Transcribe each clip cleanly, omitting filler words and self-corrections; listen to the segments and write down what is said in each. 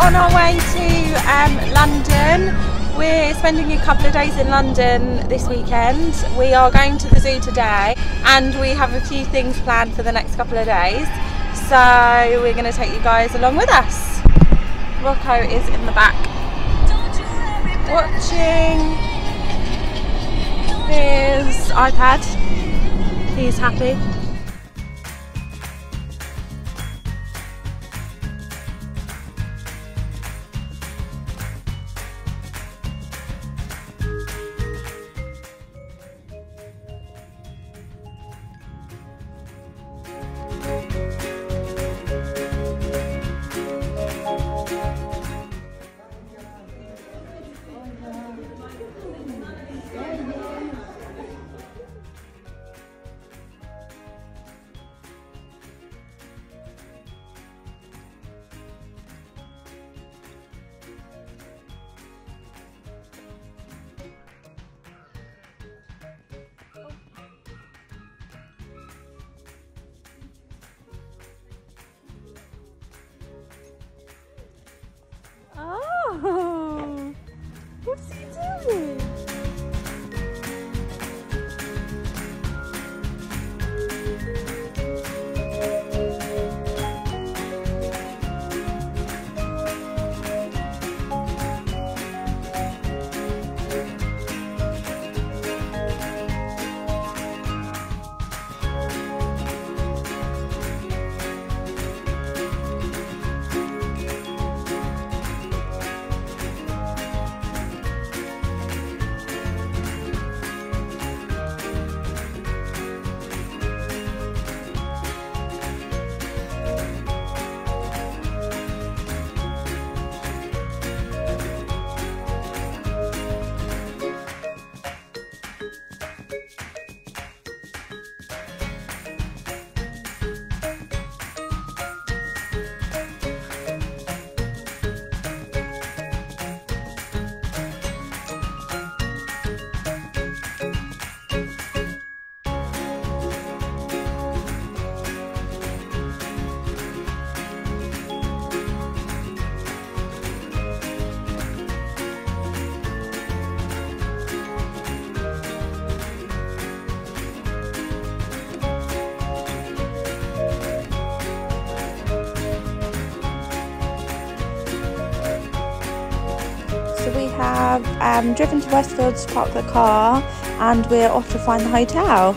on our way to London. We're spending a couple of days in London this weekend. We are going to the zoo today and we have a few things planned for the next couple of days. So we're going to take you guys along with us. Rocco is in the back watching his iPad. He's happy. Oh, what's he doing? So we have driven to Westfield to park the car and we're off to find the hotel.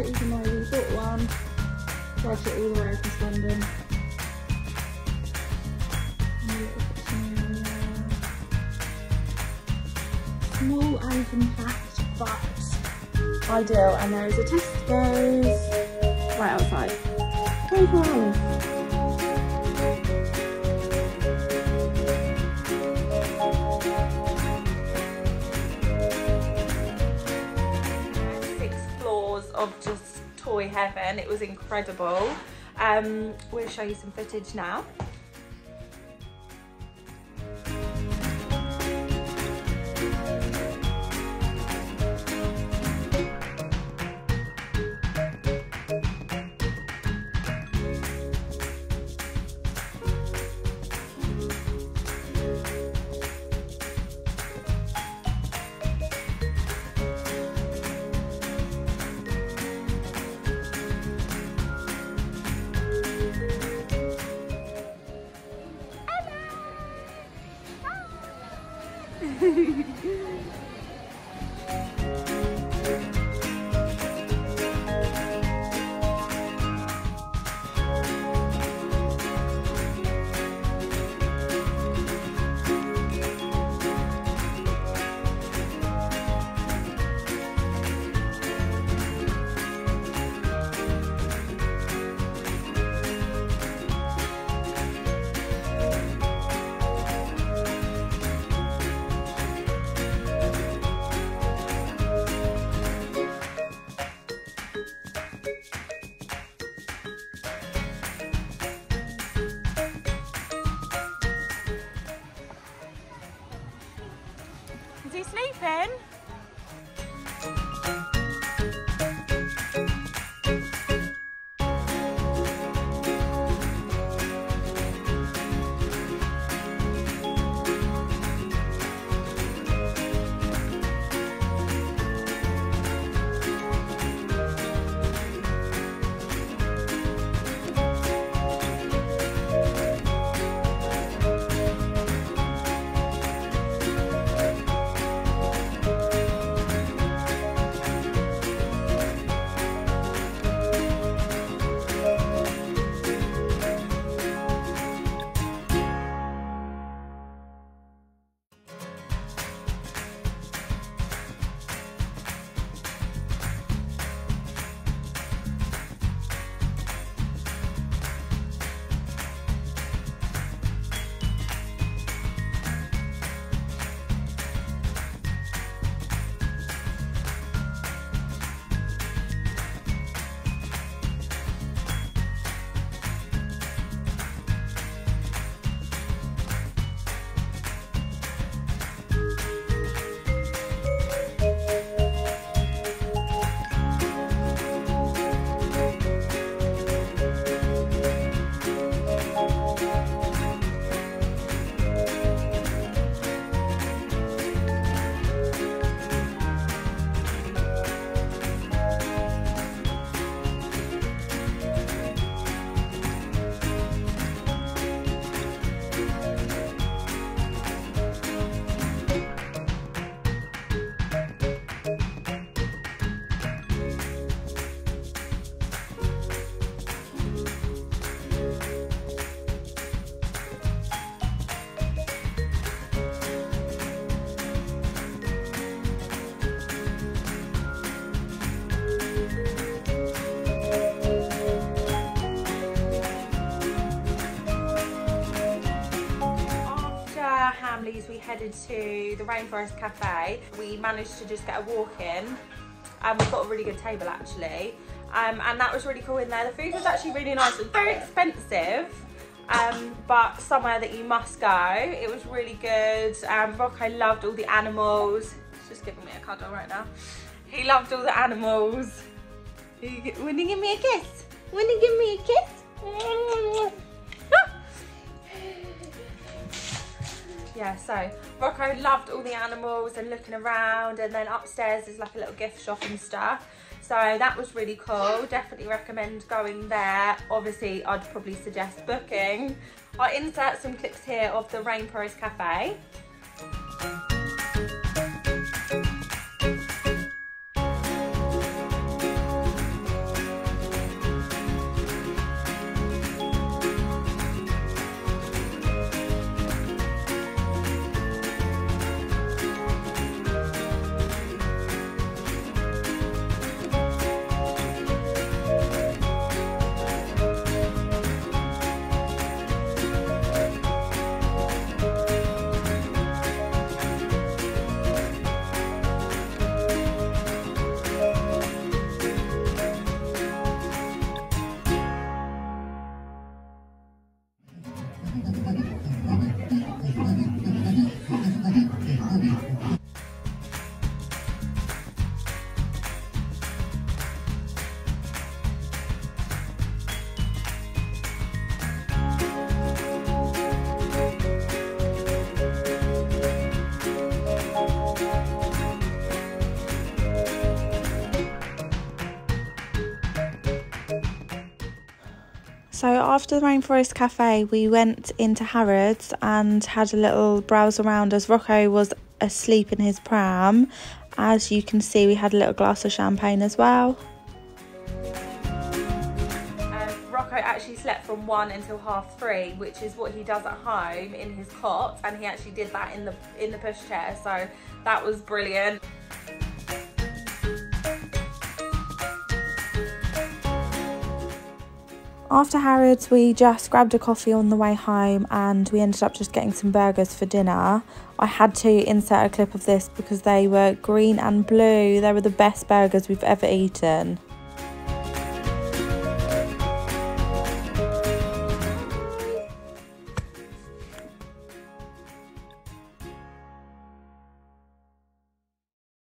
Even though we bought one, brought it all the way across London. Small and compact, but ideal. And there is a Tesco's right outside. 24 hours. Of just toy heaven. It was incredible. We'll show you some footage now. in. Hamleys, we headed to the Rainforest Cafe. We managed to just get a walk in and we got a really good table actually, and that was really cool in there. The food was actually really nice. It was very expensive, but somewhere that you must go. It was really good. Rocco loved all the animals. He's just giving me a cuddle right now. He loved all the animals. Wanna give me a kiss? Wanna give me a kiss? Yeah, so Rocco loved all the animals and looking around, and then upstairs is like a little gift shop and stuff. So that was really cool. Definitely recommend going there. Obviously, I'd probably suggest booking. I'll insert some clips here of the Rainforest Cafe. So after the Rainforest Cafe, we went into Harrods and had a little browse around as Rocco was asleep in his pram. As you can see, we had a little glass of champagne as well. Rocco actually slept from 1 until 3:30, which is what he does at home in his cot, and he actually did that in the pushchair, so that was brilliant. After Harrods, we just grabbed a coffee on the way home and we ended up just getting some burgers for dinner. I had to insert a clip of this because they were green and blue. They were the best burgers we've ever eaten.